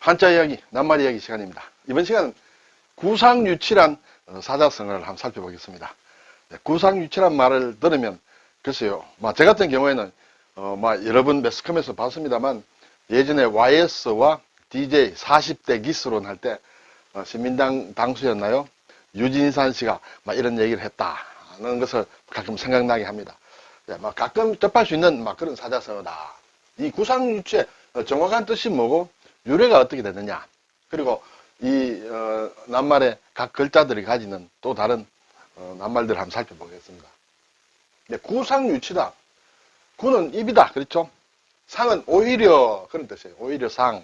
한자 이야기, 낱말 이야기 시간입니다. 이번 시간은 구상유치란 사자성어를 한번 살펴보겠습니다. 구상유치란 말을 들으면 글쎄요, 제 같은 경우에는 여러 번 매스컴에서 봤습니다만 예전에 YS와 DJ 40대 기스론 할 때 신민당 당수였나요? 유진산 씨가 이런 얘기를 했다는 것을 가끔 생각나게 합니다. 가끔 접할 수 있는 그런 사자성어다. 이 구상유치의 정확한 뜻이 뭐고 유래가 어떻게 되느냐, 그리고 이 낱말의 각 글자들이 가지는 또 다른 낱말들을 한번 살펴보겠습니다. 구상유치다. 구는 입이다, 그렇죠? 상은 오히려 그런 뜻이에요. 오히려 상.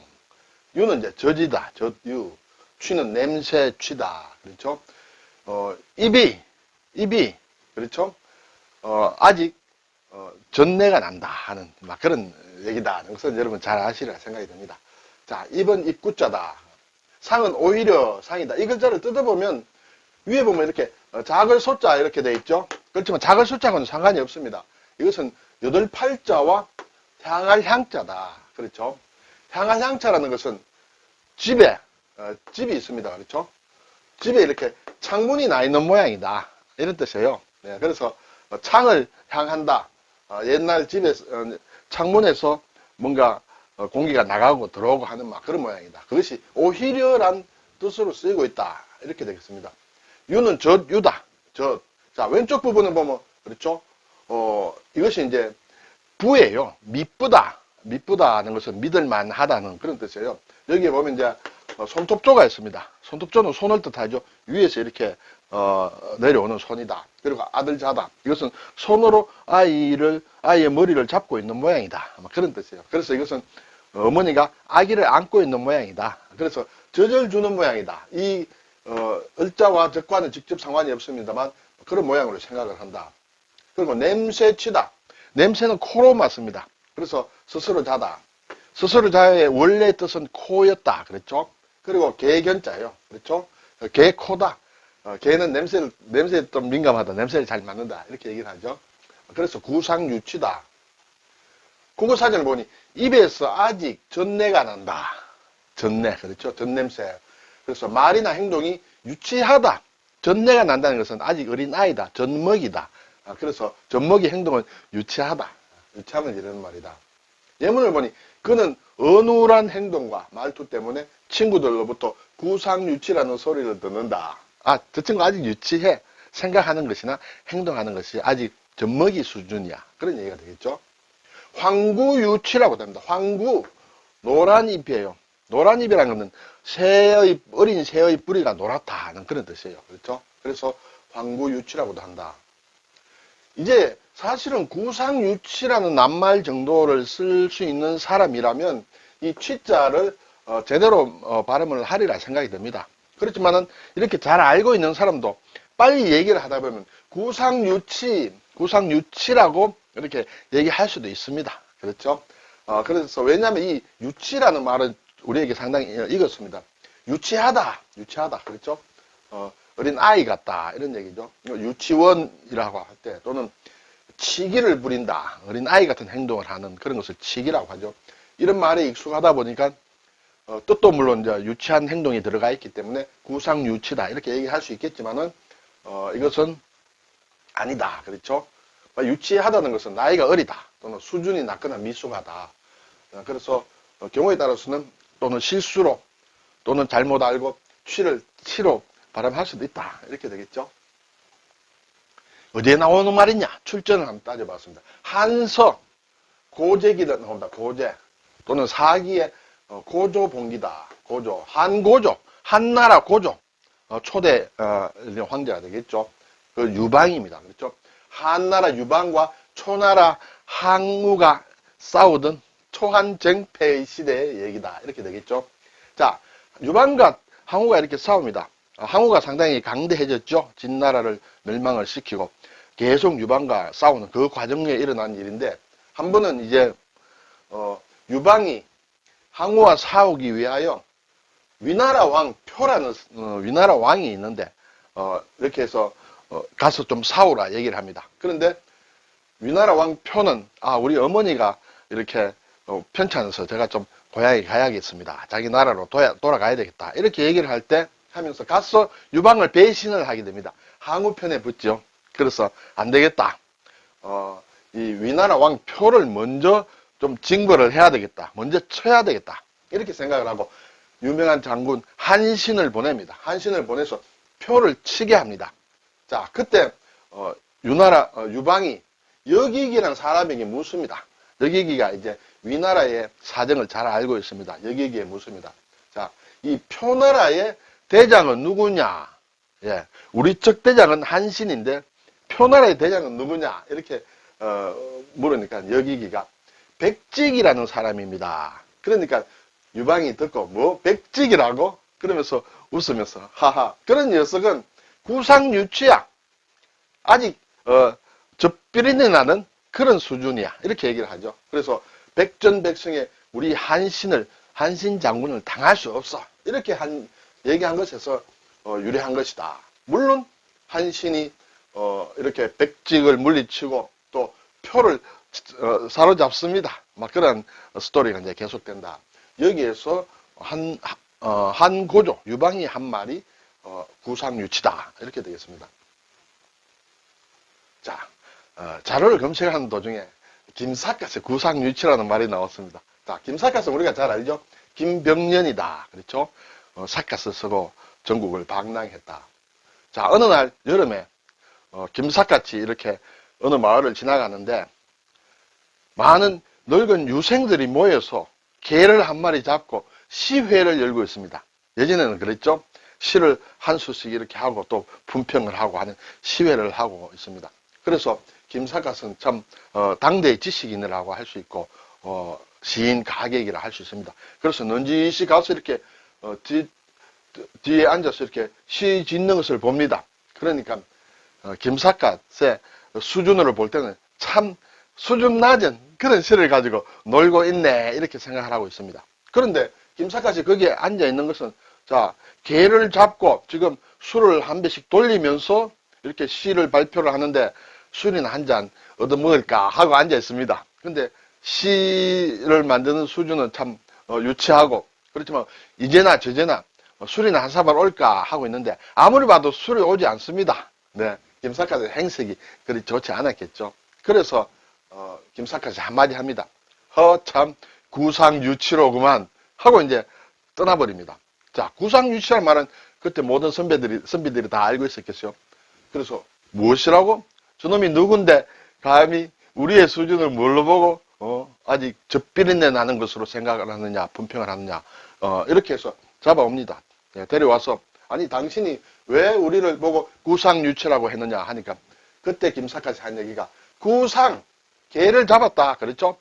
유는 이제 젖이다, 젖유. 취는 냄새, 취다, 그렇죠? 입이 그렇죠? 아직 전내가 난다 하는 그런 얘기다. 그것은 여러분 잘 아시리라 생각이 듭니다. 자, 입은 입구자다. 상은 오히려 상이다. 이 글자를 뜯어보면 위에 보면 이렇게 작을 소자 이렇게 돼 있죠. 그렇지만 작을 소자하고는 상관이 없습니다. 이것은 여덟 팔자와 향할 향자다. 그렇죠? 향할 향자라는 것은 집에 집이 있습니다. 그렇죠? 집에 이렇게 창문이 나 있는 모양이다. 이런 뜻이에요. 네, 그래서 창을 향한다. 옛날 집에 창문에서 뭔가 공기가 나가고 들어오고 하는 그런 모양이다. 그것이 오히려란 뜻으로 쓰이고 있다. 이렇게 되겠습니다. 유는 젖유다. 젖. 자, 왼쪽 부분을 보면 그렇죠? 이것이 이제 부예요. 미쁘다. 미쁘다는 것은 믿을만하다는 그런 뜻이에요. 여기에 보면 이제 손톱조가 있습니다. 손톱조는 손을 뜻하죠. 위에서 이렇게 내려오는 손이다. 그리고 아들자다. 이것은 손으로 아이의 머리를 잡고 있는 모양이다. 그런 뜻이에요. 그래서 이것은 어머니가 아기를 안고 있는 모양이다. 그래서 젖을 주는 모양이다. 이 을자와 젖과는 직접 상관이 없습니다만 그런 모양으로 생각을 한다. 그리고 냄새치다. 냄새는 코로 맡습니다. 그래서 스스로 자다. 스스로 자의 원래 뜻은 코였다. 그랬죠? 그리고 개견자예요. 그렇죠? 개코다. 개는 냄새에 좀 민감하다. 냄새를 잘 맡는다. 이렇게 얘기를 하죠. 그래서 구상유치다. 국어사전을 보니 입에서 아직 전내가 난다. 전내. 그렇죠? 전냄새. 그래서 말이나 행동이 유치하다. 전내가 난다는 것은 아직 어린 아이다. 젖먹이다. 그래서 젖먹이 행동은 유치하다. 유치함을 이르는 말이다. 예문을 보니 그는 어눌한 행동과 말투 때문에 친구들로부터 구상유치라는 소리를 듣는다. 저 친구 아직 유치해. 생각하는 것이나 행동하는 것이 아직 젖먹이 수준이야. 그런 얘기가 되겠죠. 황구유치라고 됩니다. 황구, 노란 잎이에요. 노란 잎이라는 것은 어린 새의 뿌리가 노랗다 하는 그런 뜻이에요. 그렇죠? 그래서 황구유치라고도 한다. 이제 사실은 구상유치라는 낱말 정도를 쓸 수 있는 사람이라면 이 취자를 제대로 발음을 하리라 생각이 듭니다. 그렇지만은 이렇게 잘 알고 있는 사람도 빨리 얘기를 하다 보면 구상유치라고 이렇게 얘기할 수도 있습니다. 그렇죠? 그래서 왜냐하면 이 유치라는 말은 우리에게 상당히 익었습니다. 유치하다. 그렇죠? 어린 아이 같다. 이런 얘기죠. 유치원이라고 할 때 또는 치기를 부린다. 어린 아이 같은 행동을 하는 그런 것을 치기라고 하죠. 이런 말에 익숙하다 보니까 뜻도 물론 이제 유치한 행동이 들어가 있기 때문에 구상유치다. 이렇게 얘기할 수 있겠지만은 이것은 아니다. 그렇죠? 유치하다는 것은 나이가 어리다. 또는 수준이 낮거나 미숙하다. 그래서 경우에 따라서는 또는 실수로 또는 잘못 알고 치로 발음할 수도 있다. 이렇게 되겠죠. 어디에 나오는 말이냐? 출전을 한번 따져봤습니다. 한서, 고제기를 나온다. 고제. 또는 사기의 고조봉기다. 고조. 한고조. 한나라 고조. 초대 황제가 되겠죠. 그 유방입니다. 그렇죠? 한나라 유방과 초나라 항우가 싸우던 초한정패의 시대의 얘기다. 이렇게 되겠죠. 자, 유방과 항우가 이렇게 싸웁니다. 항우가 상당히 강대해졌죠. 진나라를 멸망을 시키고 계속 유방과 싸우는 그 과정에 일어난 일인데 한 번은 이제 유방이 항우와 싸우기 위하여 위나라 왕 표라는 위나라 왕이 있는데 이렇게 해서 가서 좀 싸우라 얘기를 합니다. 그런데 위나라 왕 표는 우리 어머니가 이렇게 편찮아서 제가 좀 고향에 가야겠습니다. 자기 나라로 돌아가야 되겠다. 이렇게 얘기를 할 때 하면서 가서 유방을 배신을 하게 됩니다. 항우편에 붙죠. 그래서 안 되겠다. 이 위나라 왕 표를 먼저 좀 징벌을 해야 되겠다. 먼저 쳐야 되겠다. 이렇게 생각을 하고 유명한 장군 한신을 보냅니다. 한신을 보내서 표를 치게 합니다. 자, 그때 유방이 여기기라는 사람에게 묻습니다. 여기기가 이제 위나라의 사정을 잘 알고 있습니다. 여기기에 묻습니다. 자, 이 표나라의 대장은 누구냐? 예, 우리 쪽 대장은 한신인데 표나라의 대장은 누구냐? 이렇게 물으니까 여기기가 백직이라는 사람입니다. 그러니까 유방이 듣고 뭐 백직이라고? 그러면서 웃으면서 하하, 그런 녀석은 구상유치야. 아직 젖비린내 나는 그런 수준이야. 이렇게 얘기를 하죠. 그래서 백전백승에 우리 한신 장군을 당할 수 없어. 이렇게 얘기한 것에서 유래한 것이다. 물론 한신이 이렇게 백직을 물리치고 또 표를 사로잡습니다. 막 그런 스토리가 이제 계속된다. 여기에서 한 고조, 유방이 한 말이 구상유치다. 이렇게 되겠습니다. 자, 자료를 검색하는 도중에 김삿갓의 구상유치라는 말이 나왔습니다. 자, 김삿갓은 우리가 잘 알죠? 김병년이다. 그렇죠? 삿갓을 쓰고 전국을 방랑했다. 자, 어느 날 여름에 김삿갓이 이렇게 어느 마을을 지나가는데 많은 늙은 유생들이 모여서 개를 한 마리 잡고 시회를 열고 있습니다. 예전에는 그랬죠? 시를 한 수씩 이렇게 하고 또 분평을 하고 하는 시회를 하고 있습니다. 그래서 김삿갓은 참 당대의 지식인이라고 할 수 있고 시인 가객이라 할 수 있습니다. 그래서 넌지시 가서 이렇게 뒤에 앉아서 이렇게 시 짓는 것을 봅니다. 그러니까 김삿갓의 수준으로 볼 때는 참 수준 낮은 그런 시를 가지고 놀고 있네 이렇게 생각을 하고 있습니다. 그런데 김삿갓이 거기에 앉아 있는 것은 자, 개를 잡고 지금 술을 한 배씩 돌리면서 이렇게 시를 발표를 하는데 술이나 한 잔 얻어먹을까 하고 앉아 있습니다. 근데 시를 만드는 수준은 참 유치하고 그렇지만 이제나 저제나 술이나 한 사발 올까 하고 있는데 아무리 봐도 술이 오지 않습니다. 네, 김삿갓의 행색이 그리 좋지 않았겠죠. 그래서 김삿갓이 한마디 합니다. 참 구상유치로구만 하고 이제 떠나버립니다. 자, 구상유치란 말은 그때 모든 선비들이 다 알고 있었겠어요. 그래서 무엇이라고? 저놈이 누군데 감히 우리의 수준을 뭘로 보고 아직 젖비린내 나는 것으로 생각을 하느냐, 분평을 하느냐, 이렇게 해서 잡아옵니다. 네, 데려와서 아니 당신이 왜 우리를 보고 구상유치라고 했느냐 하니까 그때 김삿갓이 한 얘기가 구상, 개를 잡았다. 그렇죠?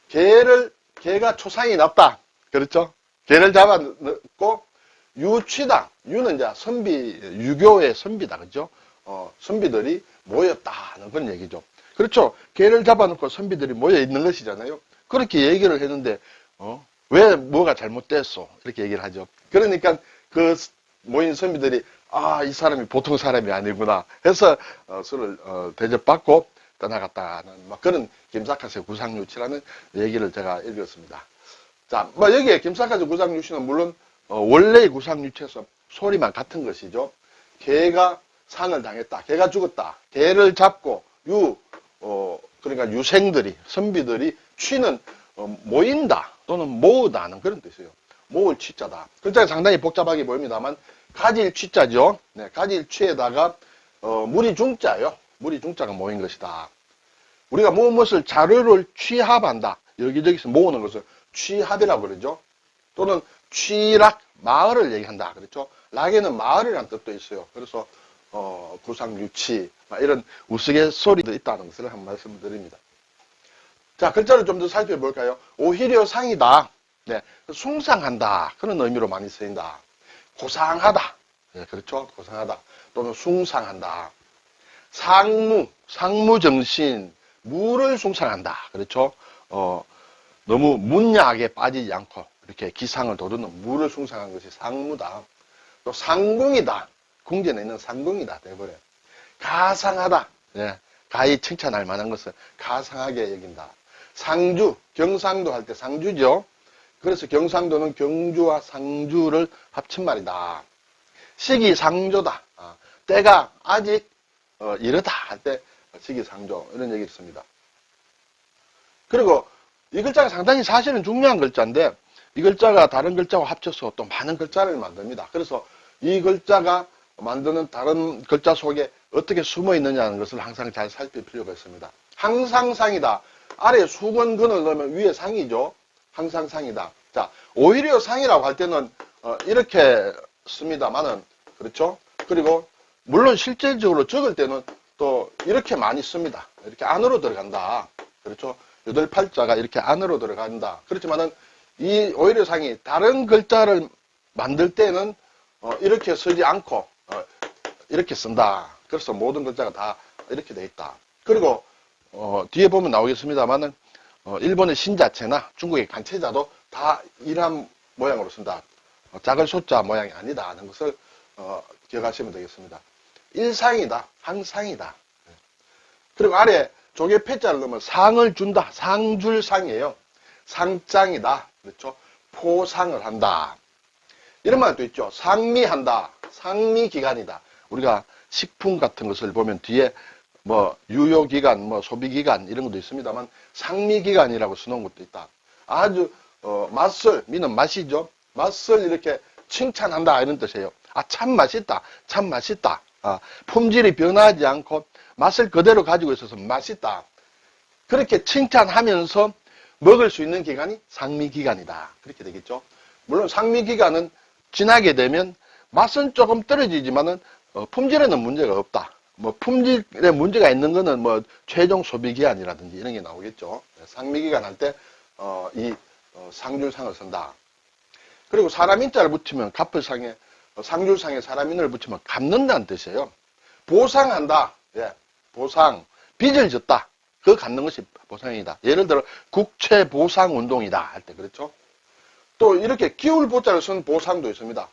개가 초상이 났다. 그렇죠? 개를 잡았고 유치다. 유는 이제 유교의 선비다. 그죠? 선비들이 모였다는 그런 얘기죠. 그렇죠. 개를 잡아놓고 선비들이 모여 있는 것이잖아요. 그렇게 얘기를 했는데, 왜 뭐가 잘못됐어? 이렇게 얘기를 하죠. 그러니까 그 모인 선비들이, 이 사람이 보통 사람이 아니구나 해서, 술을, 대접받고 떠나갔다는, 막 그런 김삿갓의 구상유치라는 얘기를 제가 읽었습니다. 자, 여기에 김삿갓의 구상유치는 물론, 원래의 구상유치에서 소리만 같은 것이죠. 개가 상을 당했다. 개가 죽었다. 개를 잡고 그러니까 유생들이 선비들이 취는 모인다 또는 모으다는 그런 뜻이에요. 모을 취자다. 글자가 상당히 복잡하게 보입니다만 가질 취자죠. 네, 가질 취에다가 무리 중자요. 무리 중자가 모인 것이다. 우리가 무엇을 자료를 취합한다. 여기저기서 모으는 것을 취합이라고 그러죠. 또는 취락 마을을 얘기한다. 그렇죠. 락에는 마을이라는 뜻도 있어요. 그래서 구상유치 이런 우스갯소리도 있다는 것을 한번 말씀드립니다. 자, 글자를 좀 더 살펴볼까요? 오히려 상이다. 네, 숭상한다. 그런 의미로 많이 쓰인다. 고상하다. 네, 그렇죠. 고상하다. 또는 숭상한다. 상무정신, 무를 숭상한다. 그렇죠. 너무 문야하게 빠지지 않고 이렇게 기상을 돋우는 무를 숭상한 것이 상무다. 또 상궁이다. 궁전에 있는 상궁이다. 돼버려요. 가상하다. 예, 가히 칭찬할 만한 것을 가상하게 여긴다. 상주, 경상도 할 때 상주죠. 그래서 경상도는 경주와 상주를 합친 말이다. 시기상조다. 때가 아직 이르다 할 때 시기상조 이런 얘기를 씁니다. 그리고 이 글자가 상당히 사실은 중요한 글자인데 이 글자가 다른 글자와 합쳐서 또 많은 글자를 만듭니다. 그래서 이 글자가 만드는 다른 글자 속에 어떻게 숨어 있느냐는 것을 항상 잘 살필 필요가 있습니다. 항상 상이다. 아래에 수건근을 넣으면 위에 상이죠. 항상 상이다. 자, 오히려 상이라고 할 때는 이렇게 씁니다만은 그렇죠. 그리고 물론 실질적으로 적을 때는 또 이렇게 많이 씁니다. 이렇게 안으로 들어간다. 그렇죠. 8팔자가 이렇게 안으로 들어간다. 그렇지만은 이 오히려 상이 다른 글자를 만들 때는 이렇게 쓰지 않고 이렇게 쓴다. 그래서 모든 글자가 다 이렇게 돼 있다. 그리고 뒤에 보면 나오겠습니다만은 일본의 신자체나 중국의 간체자도 다 이런 모양으로 쓴다. 작을 소자 모양이 아니다 하는 것을 기억하시면 되겠습니다. 일상이다. 항상이다. 그리고 아래 조개 패자를 넣으면 상을 준다. 상줄상이에요. 상장이다. 그렇죠. 포상을 한다. 이런 말도 있죠. 상미한다. 상미기간이다. 우리가 식품 같은 것을 보면 뒤에 뭐 유효기간, 뭐 소비기간 이런 것도 있습니다만 상미기간이라고 써놓은 것도 있다. 아주 맛을, 미는 맛이죠. 맛을 이렇게 칭찬한다 이런 뜻이에요. 참 맛있다. 참 맛있다. 품질이 변하지 않고 맛을 그대로 가지고 있어서 맛있다. 그렇게 칭찬하면서 먹을 수 있는 기간이 상미기간이다. 그렇게 되겠죠. 물론 상미기간은 지나게 되면 맛은 조금 떨어지지만은 품질에는 문제가 없다. 뭐 품질에 문제가 있는 거는 뭐 최종 소비기한이라든지 이런 게 나오겠죠. 상미기간 할 때 이 상줄상을 쓴다. 그리고 사람 인자를 붙이면 갑을상에 상줄상에 사람 인을 붙이면 갚는다는 뜻이에요. 보상한다. 예, 보상. 빚을 졌다. 그거 갚는 것이 보상이다. 예를 들어 국채 보상 운동이다 할 때 그렇죠. 또 이렇게 기울 보자를 쓴 보상도 있습니다.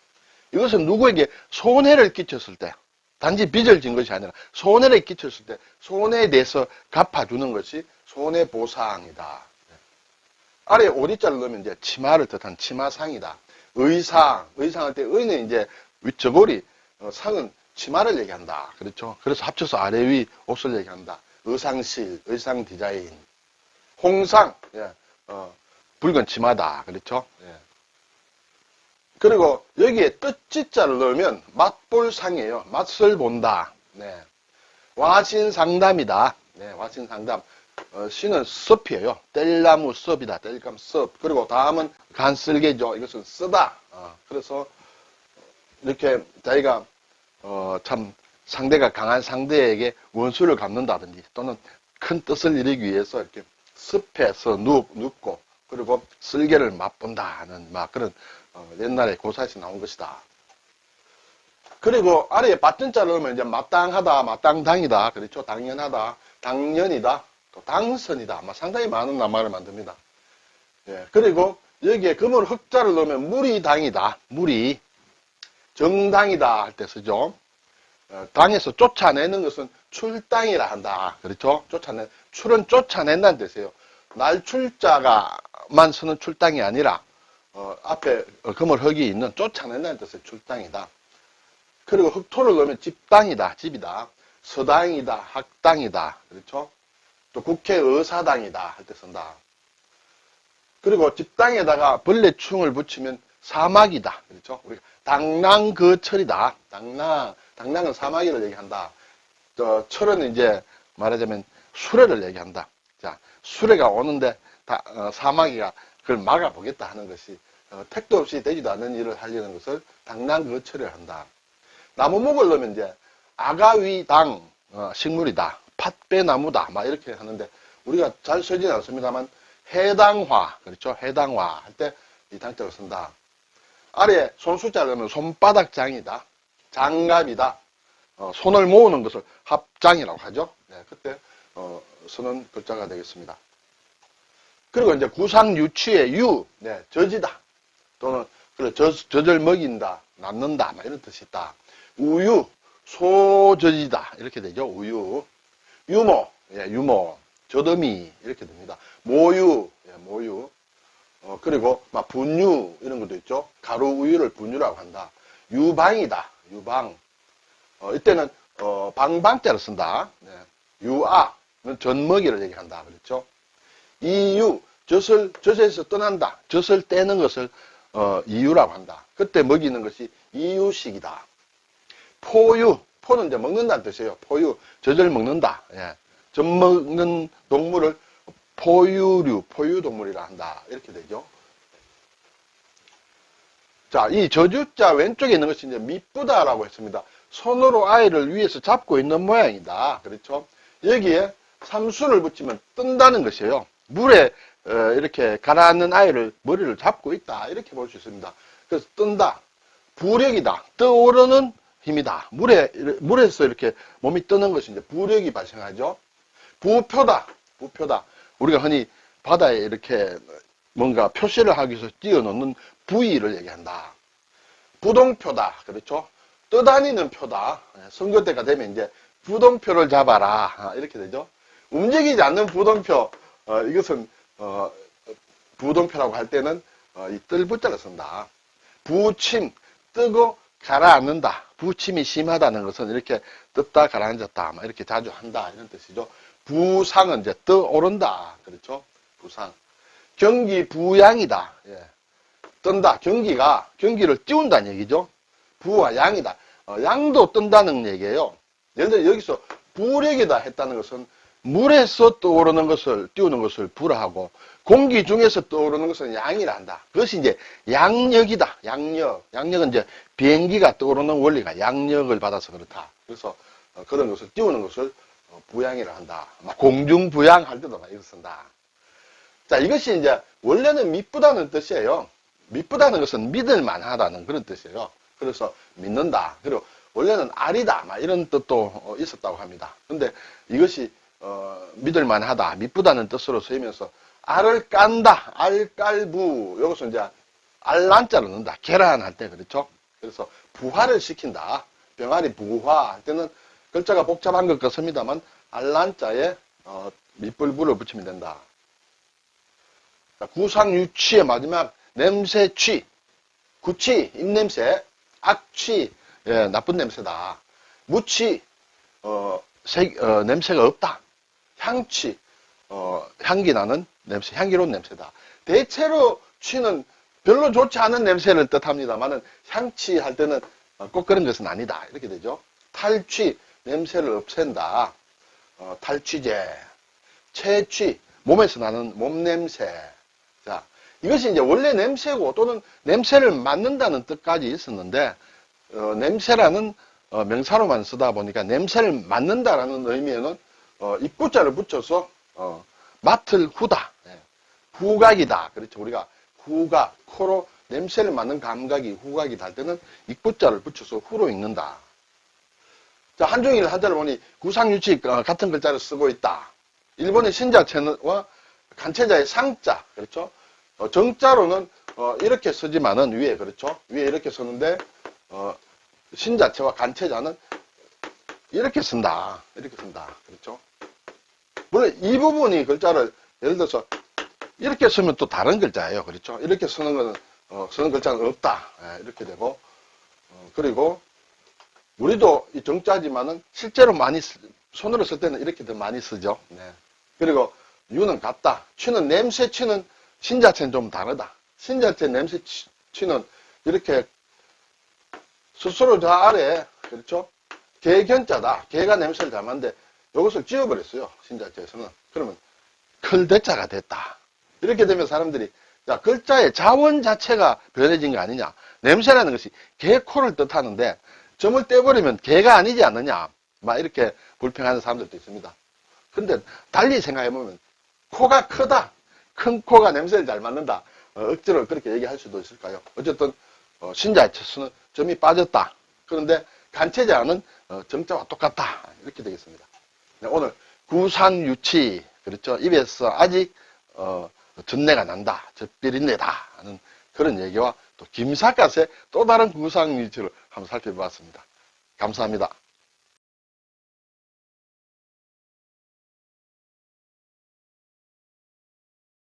이것은 누구에게 손해를 끼쳤을 때 단지 빚을 진 것이 아니라 손해를 끼쳤을 때 손해에 대해서 갚아주는 것이 손해보상이다. 아래에 오리자를 넣으면 이제 치마를 뜻한 치마상이다. 의상할 때 의는 이제 윗저고리, 상은 치마를 얘기한다. 그렇죠. 그래서 합쳐서 아래 위 옷을 얘기한다. 의상실, 의상 디자인. 홍상, 예, 붉은 치마다. 그렇죠. 예. 그리고 여기에 뜻지자를 넣으면 맛볼상이에요. 맛을 본다. 네. 와신상담이다. 네, 와신상담. 시는 섭이에요. 뗄나무 섭이다. 뗄감 섭. 그리고 다음은 간쓸개죠. 이것은 쓰다. 그래서 이렇게 자기가 참 상대가 강한 상대에게 원수를 갚는다든지 또는 큰 뜻을 이루기 위해서 이렇게 습해서 눕고 그리고 쓸개를 맛본다 하는 막 그런 옛날에 고사에서 나온 것이다. 그리고 아래에 받전자를 넣으면 이제 마땅하다, 마땅당이다, 그렇죠? 당연하다, 당연이다, 또 당선이다. 상당히 많은 낱말을 만듭니다. 예, 그리고 여기에 금을 흑자를 넣으면 무리당이다, 무리, 정당이다 할 때 쓰죠. 당에서 쫓아내는 것은 출당이라 한다. 그렇죠? 출은 쫓아낸다는 뜻이에요. 날출자가만 쓰는 출당이 아니라 앞에 금을 흑이 있는 쫓아낸다는 뜻의 출당이다. 그리고 흑토를 넣으면 집당이다, 집이다. 서당이다, 학당이다. 그렇죠? 또 국회의사당이다 할 때 쓴다. 그리고 집당에다가 벌레충을 붙이면 사마귀다. 그렇죠? 우리가 당랑거철이다. 당랑은 사마귀를 얘기한다. 철은 이제 말하자면 수레를 얘기한다. 자, 수레가 오는데 사마귀가 그걸 막아보겠다 하는 것이 택도 없이 되지도 않는 일을 하려는 것을 당랑거철을 한다. 나무목을 넣으면 이제 아가위당 식물이다. 팥배나무다. 막 이렇게 하는데 우리가 잘 쓰지는 않습니다만 해당화, 그렇죠? 해당화 할 때 이 당자를 쓴다. 아래에 손수자를 넣으면 손바닥장이다. 장갑이다. 손을 모으는 것을 합장이라고 하죠. 네, 그때 쓰는 글자가 되겠습니다. 그리고 이제 구상유취의 유, 네, 저지다. 또는 젖을 먹인다, 낳는다, 막 이런 뜻이 있다. 우유, 소저지다. 이렇게 되죠. 우유. 유모, 예, 유모. 저더미. 이렇게 됩니다. 모유, 예, 모유. 그리고 막 분유 이런 것도 있죠. 가루 우유를 분유라고 한다. 유방이다. 유방. 이때는 방방자를 쓴다. 네. 유아는 젖먹이를 얘기한다. 그렇죠. 이유, 젖에서 떠난다. 젖을 떼는 것을 이유라고 한다. 그때 먹이는 것이 이유식이다. 포유, 포는 이제 먹는다는 뜻이에요. 포유, 젖을 먹는다. 예. 젖 먹는 동물을 포유류, 포유동물이라 한다. 이렇게 되죠. 자, 이 저주자 왼쪽에 있는 것이 이제 미쁘다라고 했습니다. 손으로 아이를 위에서 잡고 있는 모양이다. 그렇죠? 여기에 삼수를 붙이면 뜬다는 것이에요. 물에 이렇게 가라앉는 아이를 머리를 잡고 있다. 이렇게 볼 수 있습니다. 그래서 뜬다. 부력이다. 떠오르는 힘이다. 물에서 이렇게 몸이 뜨는 것이 이제 부력이 발생하죠. 부표다. 부표다. 우리가 흔히 바다에 이렇게 뭔가 표시를 하기 위해서 띄워놓는 부위를 얘기한다. 부동표다. 그렇죠? 떠다니는 표다. 선거 때가 되면 이제 부동표를 잡아라. 이렇게 되죠. 움직이지 않는 부동표. 이것은 부동표라고 할 때는 이 뜰부자를 쓴다. 부침, 뜨고 가라앉는다. 부침이 심하다는 것은 이렇게 떴다 가라앉았다. 이렇게 자주 한다. 이런 뜻이죠. 부상은 이제 떠오른다. 그렇죠? 부상. 경기 부양이다. 예. 뜬다. 경기를 띄운다는 얘기죠. 부와 양이다. 양도 뜬다는 얘기예요. 예를 들어 여기서 부력이다 했다는 것은 물에서 떠오르는 것을 띄우는 것을 부라 하고 공기 중에서 떠오르는 것은 양이라 한다. 그것이 이제 양력이다. 양력. 양력은 이제 비행기가 떠오르는 원리가 양력을 받아서 그렇다. 그래서 그런 것을 띄우는 것을 부양이라 한다. 공중부양 할 때도 이거 쓴다. 자, 이것이 이제 원래는 미쁘다는 뜻이에요. 미쁘다는 것은 믿을만하다는 그런 뜻이에요. 그래서 믿는다. 그리고 원래는 알이다. 이런 뜻도 있었다고 합니다. 근데 이것이 믿을만하다. 미쁘다는 뜻으로 쓰이면서 알을 깐다. 알깔부. 여기서 이제 알란자를 넣는다. 계란할 때 그렇죠. 그래서 부화를 시킨다. 병아리 부화 할 때는 글자가 복잡한 것 같습니다만 알란자에 밑불부를 붙이면 된다. 구상유취의 마지막 냄새취. 구취, 입냄새. 악취, 예, 나쁜 냄새다. 무취, 냄새가 없다. 향취, 향기 나는 냄새, 향기로운 냄새다. 대체로 취는 별로 좋지 않은 냄새를 뜻합니다만은 향취 할 때는 꼭 그런 것은 아니다. 이렇게 되죠. 탈취, 냄새를 없앤다. 탈취제. 채취, 몸에서 나는 몸냄새. 자, 이것이 이제 원래 냄새고 또는 냄새를 맡는다는 뜻까지 있었는데, 냄새라는 명사로만 쓰다 보니까 냄새를 맡는다라는 의미에는 입구자를 붙여서 맡을 후다. 예. 후각이다. 그렇죠. 우리가 후각, 코로 냄새를 맡는 감각이 후각이다 할 때는 입구자를 붙여서 후로 읽는다. 자, 한중일 한자를 보니 구상유치 같은 글자를 쓰고 있다. 일본의 신자체와 간체자의 상자, 그렇죠. 정자로는 이렇게 쓰지만은 위에 그렇죠. 위에 이렇게 쓰는데 신자체와 간체자는 이렇게 쓴다. 이렇게 쓴다. 그렇죠. 물론 이 부분이 글자를 예를 들어서 이렇게 쓰면 또 다른 글자예요. 그렇죠. 이렇게 쓰는 거는 쓰는 글자는 없다. 이렇게 되고 그리고 우리도 이 정자지만은 실제로 많이 손으로 쓸 때는 이렇게 더 많이 쓰죠. 네. 그리고 유는 같다. 취는 냄새 취는 신자체는 좀 다르다. 신자체 냄새 취는 이렇게 스스로 저 아래 그렇죠. 개견자다. 개가 냄새를 잘 맡는데 이것을 지워버렸어요. 신자체에서는. 그러면 클대자가 됐다. 이렇게 되면 사람들이 야, 글자의 자원 자체가 변해진 거 아니냐. 냄새라는 것이 개 코를 뜻하는데 점을 떼버리면 개가 아니지 않느냐. 막 이렇게 불평하는 사람들도 있습니다. 근데 달리 생각해보면 코가 크다. 큰 코가 냄새를 잘 맡는다. 억지로 그렇게 얘기할 수도 있을까요? 어쨌든 신자체에서는 점이 빠졌다. 그런데 간체자는 정자와 똑같다. 이렇게 되겠습니다. 네, 오늘 구상유치 그렇죠. 입에서 아직 전내가 난다. 젖비린내다 하는 그런 얘기와 또 김삿갓의 또 다른 구상유치를 한번 살펴보았습니다. 감사합니다.